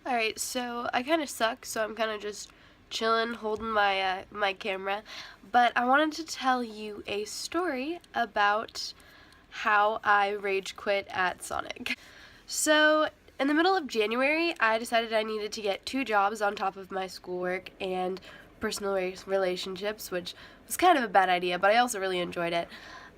Alright, so I kind of suck, so I'm kind of just chilling, holding my camera. But I wanted to tell you a story about how I rage quit at Sonic. So, in the middle of January, I decided I needed to get 2 jobs on top of my schoolwork and personal relationships, which was kind of a bad idea, but I also really enjoyed it.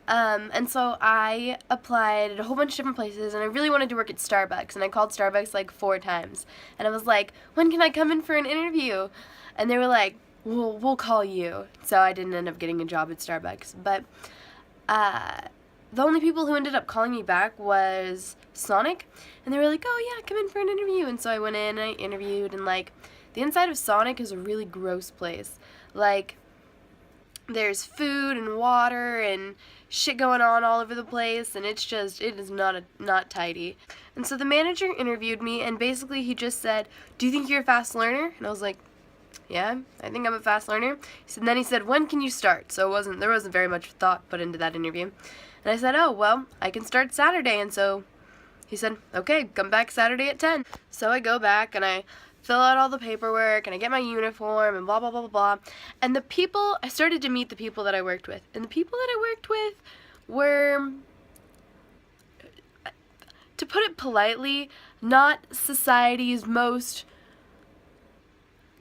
And so I applied at a whole bunch of different places, and I really wanted to work at Starbucks, and I called Starbucks like 4 times. And I was like, when can I come in for an interview? And they were like, we'll call you. So I didn't end up getting a job at Starbucks. But the only people who ended up calling me back was Sonic, and they were like, oh yeah, come in for an interview. And so I went in and I interviewed, and like, the inside of Sonic is a really gross place. Like, there's food and water and shit going on all over the place, and it is not tidy. And so the manager interviewed me, and basically he just said, do you think you're a fast learner? And I was like, yeah, I think I'm a fast learner. And then he said, when can you start? So there wasn't very much thought put into that interview. And I said, oh, well, I can start Saturday. And so he said, okay, come back Saturday at 10. So I go back and I fill out all the paperwork and I get my uniform and blah, blah, blah, blah, blah. And I started to meet the people that I worked with. And the people that I worked with were, to put it politely, not society's most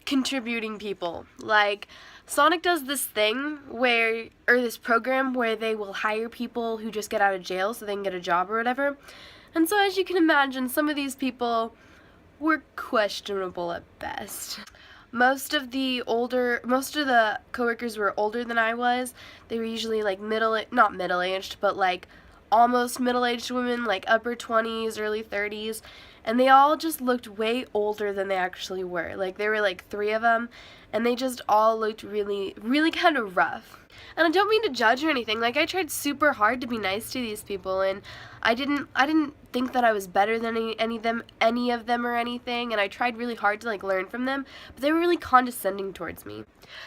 contributing people. Like, Sonic does this thing this program where they will hire people who just get out of jail so they can get a job or whatever. And so as you can imagine, some of these people were questionable at best. Most of the coworkers were older than I was. They were usually like not middle-aged, but like almost middle-aged women, like upper 20s, early 30s, and they all just looked way older than they actually were. Like, there were like 3 of them, and they just all looked really, really kind of rough. And I don't mean to judge or anything. Like, I tried super hard to be nice to these people, and I didn't think that I was better than any of them or anything, and I tried really hard to like learn from them, but they were really condescending towards me.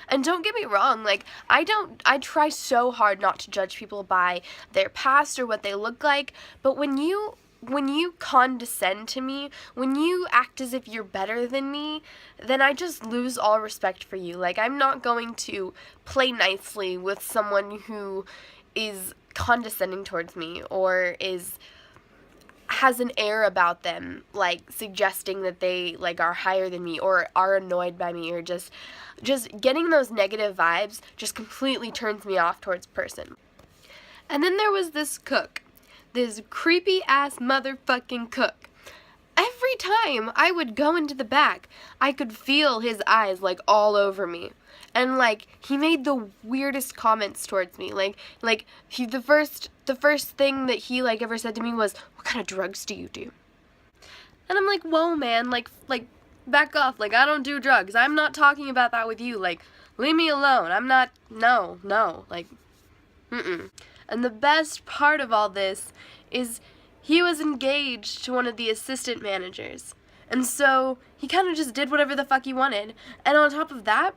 And don't get me wrong, like, I try so hard not to judge people by their past or what they look like, but when you condescend to me, when you act as if you're better than me, then I just lose all respect for you. Like, I'm not going to play nicely with someone who is condescending towards me or has an air about them, like suggesting that they like are higher than me or are annoyed by me, or just getting those negative vibes just completely turns me off towards a person. And then there was this cook. This creepy ass motherfucking cook. Every time I would go into the back, I could feel his eyes like all over me. And like, he made the weirdest comments towards me. The first thing that he like ever said to me was, what kind of drugs do you do? And I'm like, whoa man, like back off, like I don't do drugs. I'm not talking about that with you. Like, leave me alone. I'm not, no, like, mm-mm. And the best part of all this is he was engaged to one of the assistant managers. And so he kind of just did whatever the fuck he wanted. And on top of that,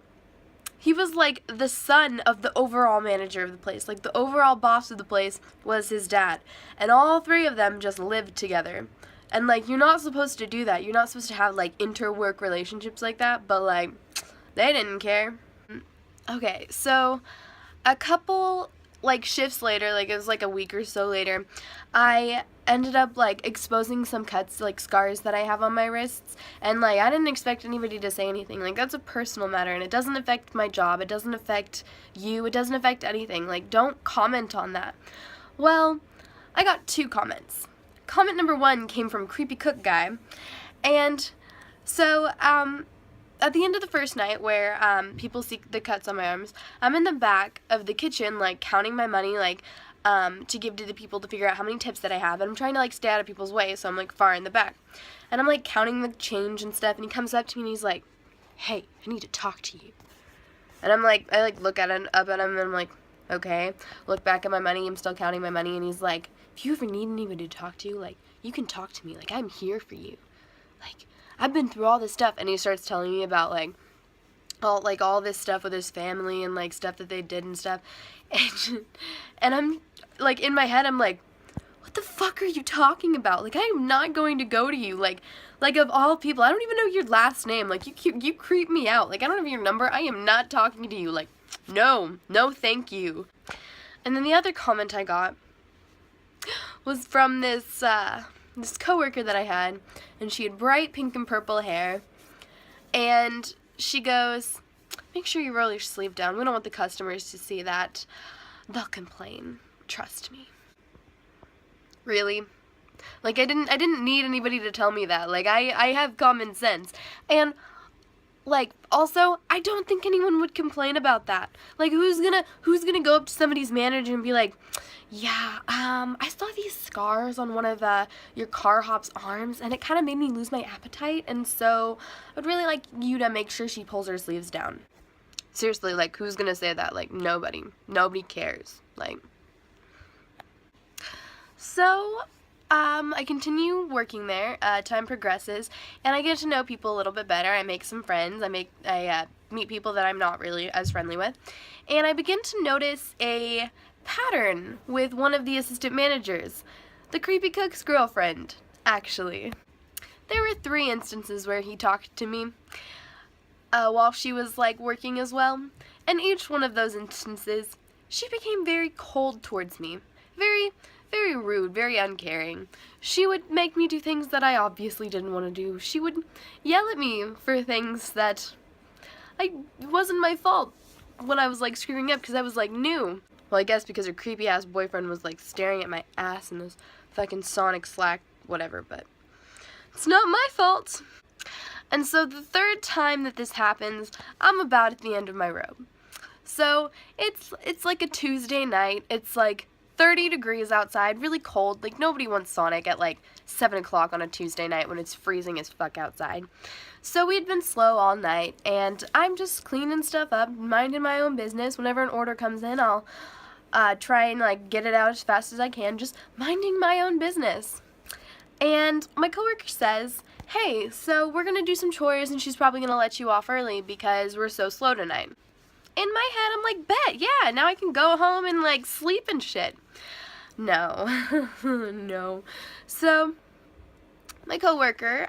he was like the son of the overall manager of the place. Like, the overall boss of the place was his dad. And all 3 of them just lived together. And like, you're not supposed to do that. You're not supposed to have like inter-work relationships like that. But like, they didn't care. Okay, so a couple like shifts later, like it was like a week or so later, I ended up like exposing some cuts, like scars that I have on my wrists, and like I didn't expect anybody to say anything. Like, that's a personal matter, and it doesn't affect my job, it doesn't affect you, it doesn't affect anything. Like, don't comment on that. Well, I got 2 comments. Comment number 1 came from Creepy Cook Guy, and so at the end of the first night, where people see the cuts on my arms, I'm in the back of the kitchen, like, counting my money, like, to give to the people to figure out how many tips that I have, and I'm trying to, like, stay out of people's way, so I'm, like, far in the back. And I'm, like, counting the change and stuff, and he comes up to me, and he's like, hey, I need to talk to you. And I'm, like, I, like, look up at him, and I'm, like, okay. Look back at my money, I'm still counting my money, and he's like, if you ever need anybody to talk to, like, you can talk to me, like, I'm here for you. Like, I've been through all this stuff. And he starts telling me about like all this stuff with his family and like stuff that they did and stuff, and I'm like, in my head I'm like, what the fuck are you talking about? Like, I am not going to go to you. Like Like, of all people, I don't even know your last name. Like, you creep me out. Like, I don't have your number. I am not talking to you. Like, no, thank you. And then the other comment I got was from this coworker that I had, and she had bright pink and purple hair, and she goes, make sure you roll your sleeve down. We don't want the customers to see that. They'll complain. Trust me. Really? Like, I didn't need anybody to tell me that. Like, I have common sense. And, like, also, I don't think anyone would complain about that. Like, who's gonna go up to somebody's manager and be like, yeah, I saw these scars on one of your car hop's arms, and it kind of made me lose my appetite, and so I'd really like you to make sure she pulls her sleeves down. Seriously, like, who's gonna say that? Like, nobody. Nobody cares. Like, so, I continue working there, time progresses, and I get to know people a little bit better. I make some friends, I meet people that I'm not really as friendly with, and I begin to notice a pattern with one of the assistant managers, the creepy cook's girlfriend, actually. There were 3 instances where he talked to me, while she was, like, working as well, and each one of those instances, she became very cold towards me, very rude, very uncaring. She would make me do things that I obviously didn't want to do. She would yell at me for things that wasn't my fault when I was, like, screwing up because I was, like, new. Well, I guess because her creepy-ass boyfriend was, like, staring at my ass in this fucking Sonic Slack, whatever, but it's not my fault. And so the 3rd time that this happens, I'm about at the end of my rope. So it's like a Tuesday night. It's, like, 30 degrees outside, really cold. Like, nobody wants Sonic at, like, 7 o'clock on a Tuesday night when it's freezing as fuck outside. So we'd been slow all night, and I'm just cleaning stuff up, minding my own business. Whenever an order comes in, I'll try and, like, get it out as fast as I can, just minding my own business. And my coworker says, hey, so we're gonna do some chores, and she's probably gonna let you off early because we're so slow tonight. In my head, I'm like, bet, yeah, now I can go home and, like, sleep and shit. No. No. So, my coworker,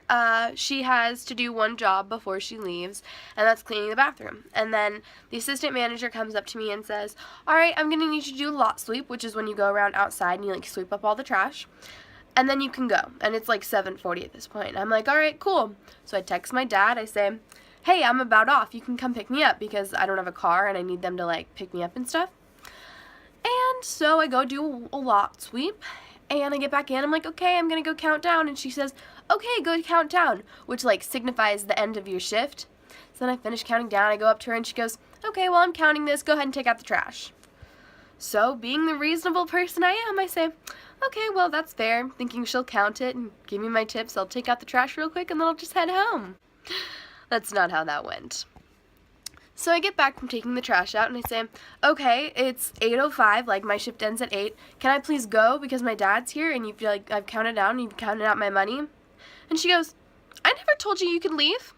she has to do one job before she leaves, and that's cleaning the bathroom. And then the assistant manager comes up to me and says, alright, I'm gonna need you to do a lot sweep, which is when you go around outside and you, like, sweep up all the trash. And then you can go. And it's, like, 7:40 at this point. I'm like, alright, cool. So I text my dad, I say, hey, I'm about off. You can come pick me up because I don't have a car and I need them to, like, pick me up and stuff. And so I go do a lot sweep, and I get back in. I'm like, okay, I'm gonna go count down. And she says, okay, go count down, which, like, signifies the end of your shift. So then I finish counting down. I go up to her and she goes, okay, well, I'm counting this. Go ahead and take out the trash. So, being the reasonable person I am, I say, okay, well, that's fair. Thinking she'll count it and give me my tips. I'll take out the trash real quick and then I'll just head home. That's not how that went. So I get back from taking the trash out and I say, okay, it's 8:05, like, my shift ends at 8. Can I please go because my dad's here and I've counted down and you've counted out my money? And she goes, I never told you you could leave.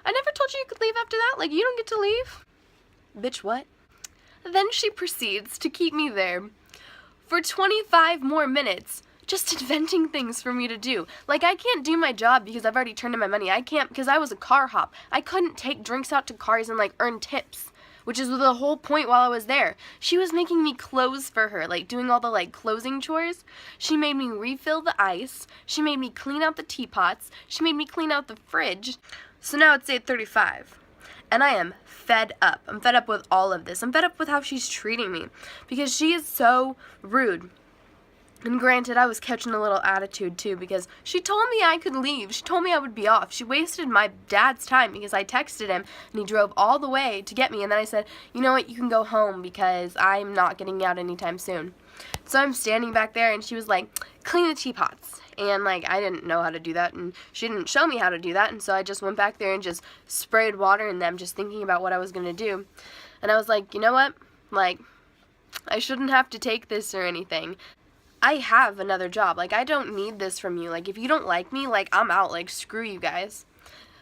I never told you could leave after that. Like, you don't get to leave. Bitch, what? Then she proceeds to keep me there for 25 more minutes, just inventing things for me to do. Like, I can't do my job because I've already turned in my money. I can't because I was a car hop. I couldn't take drinks out to cars and, like, earn tips, which is the whole point while I was there. She was making me close for her, like, doing all the, like, closing chores. She made me refill the ice. She made me clean out the teapots. She made me clean out the fridge. So now it's 8:35. And I am fed up. I'm fed up with all of this. I'm fed up with how she's treating me because she is so rude. And granted, I was catching a little attitude too because she told me I could leave. She told me I would be off. She wasted my dad's time because I texted him and he drove all the way to get me. And then I said, you know what, you can go home because I'm not getting out anytime soon. So I'm standing back there and she was like, clean the teapots. And, like, I didn't know how to do that and she didn't show me how to do that. And so I just went back there and just sprayed water in them, just thinking about what I was going to do. And I was like, you know what, like, I shouldn't have to take this or anything. I have another job. Like, I don't need this from you. Like, if you don't like me, like, I'm out. Like, screw you guys.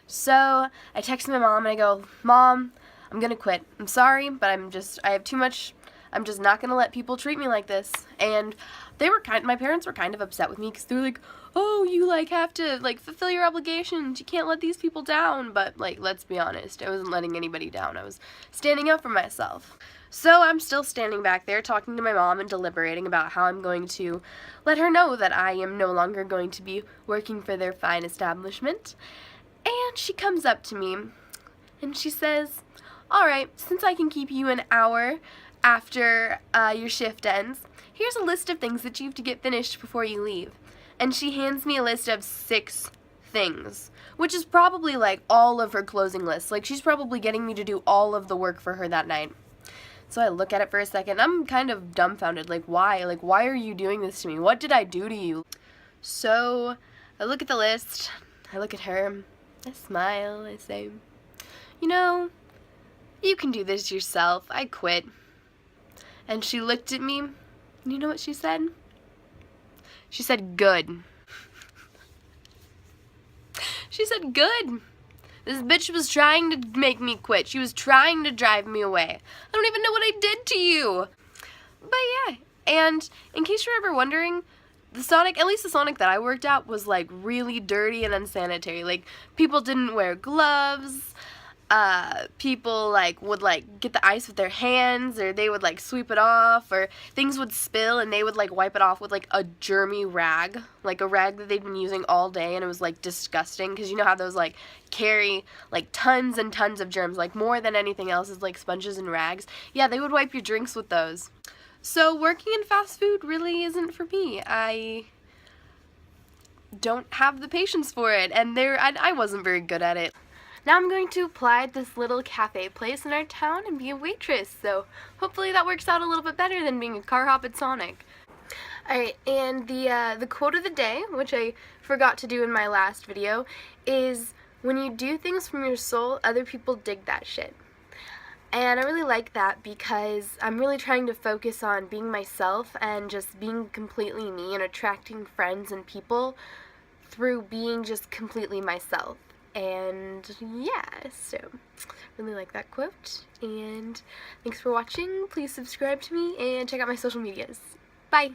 So I text my mom and I go, Mom, I'm gonna quit. I'm sorry, but I have too much. I'm just not gonna let people treat me like this. And my parents were kind of upset with me because they're like, oh, you like have to like fulfill your obligations, you can't let these people down. But like, let's be honest, I wasn't letting anybody down. I was standing up for myself. So I'm still standing back there talking to my mom and deliberating about how I'm going to let her know that I am no longer going to be working for their fine establishment. And she comes up to me and she says, alright, since I can keep you an hour after your shift ends, here's a list of things that you have to get finished before you leave. And she hands me a list of 6 things, which is probably like all of her closing list. Like, she's probably getting me to do all of the work for her that night. So I look at it for a second. I'm kind of dumbfounded. Like, why? Like, why are you doing this to me? What did I do to you? So I look at the list. I look at her. I smile. I say, you know, you can do this yourself. I quit. And she looked at me. And you know what she said? She said, good. She said, good. This bitch was trying to make me quit. She was trying to drive me away. I don't even know what I did to you. But yeah, and in case you're ever wondering, the Sonic, at least the Sonic that I worked at, was like really dirty and unsanitary. Like, people didn't wear gloves. People like would like get the ice with their hands, or they would like sweep it off, or things would spill and they would like wipe it off with like a germy rag, like a rag that they'd been using all day, and it was like disgusting because you know how those like carry like tons and tons of germs, like more than anything else is like sponges and rags. Yeah, they would wipe your drinks with those. So working in fast food really isn't for me. I don't have the patience for it, and I wasn't very good at it. Now I'm going to apply at this little cafe place in our town and be a waitress, so hopefully that works out a little bit better than being a car hop at Sonic. Alright, and the quote of the day, which I forgot to do in my last video, is, when you do things from your soul, other people dig that shit. And I really like that because I'm really trying to focus on being myself and just being completely me and attracting friends and people through being just completely myself. And yeah, so really like that quote, and thanks for watching. Please subscribe to me and check out my social medias. Bye!